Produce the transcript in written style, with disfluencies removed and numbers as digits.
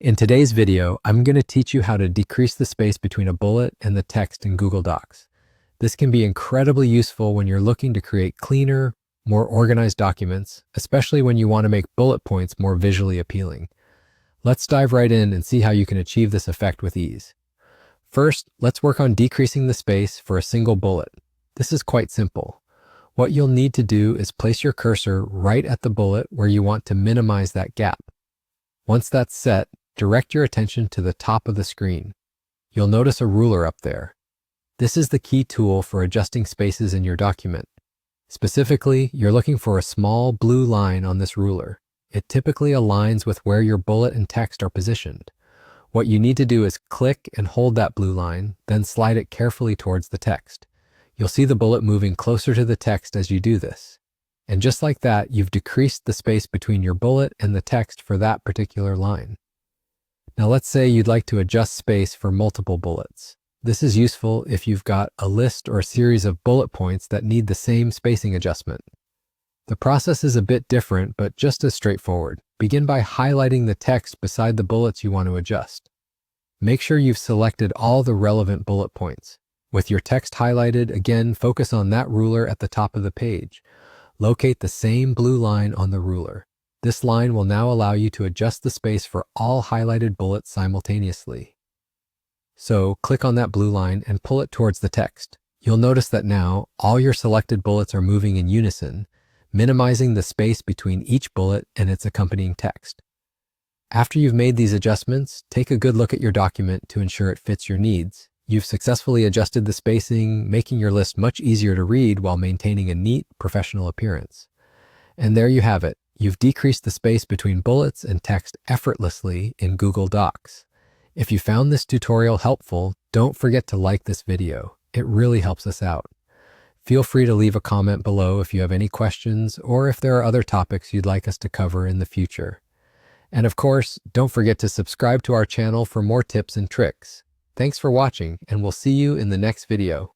In today's video, I'm going to teach you how to decrease the space between a bullet and the text in Google Docs. This can be incredibly useful when you're looking to create cleaner, more organized documents, especially when you want to make bullet points more visually appealing. Let's dive right in and see how you can achieve this effect with ease. First, let's work on decreasing the space for a single bullet. This is quite simple. What you'll need to do is place your cursor right at the bullet where you want to minimize that gap. Once that's set, direct your attention to the top of the screen. You'll notice a ruler up there. This is the key tool for adjusting spaces in your document. Specifically, you're looking for a small blue line on this ruler. It typically aligns with where your bullet and text are positioned. What you need to do is click and hold that blue line, then slide it carefully towards the text. You'll see the bullet moving closer to the text as you do this. And just like that, you've decreased the space between your bullet and the text for that particular line. Now let's say you'd like to adjust space for multiple bullets. This is useful if you've got a list or a series of bullet points that need the same spacing adjustment. The process is a bit different, but just as straightforward. Begin by highlighting the text beside the bullets you want to adjust. Make sure you've selected all the relevant bullet points. With your text highlighted, again, focus on that ruler at the top of the page. Locate the same blue line on the ruler. This line will now allow you to adjust the space for all highlighted bullets simultaneously. So click on that blue line and pull it towards the text. You'll notice that now all your selected bullets are moving in unison, minimizing the space between each bullet and its accompanying text. After you've made these adjustments, take a good look at your document to ensure it fits your needs. You've successfully adjusted the spacing, making your list much easier to read while maintaining a neat, professional appearance. And there you have it. You've decreased the space between bullets and text effortlessly in Google Docs. If you found this tutorial helpful, don't forget to like this video. It really helps us out. Feel free to leave a comment below if you have any questions or if there are other topics you'd like us to cover in the future. And of course, don't forget to subscribe to our channel for more tips and tricks. Thanks for watching, and we'll see you in the next video.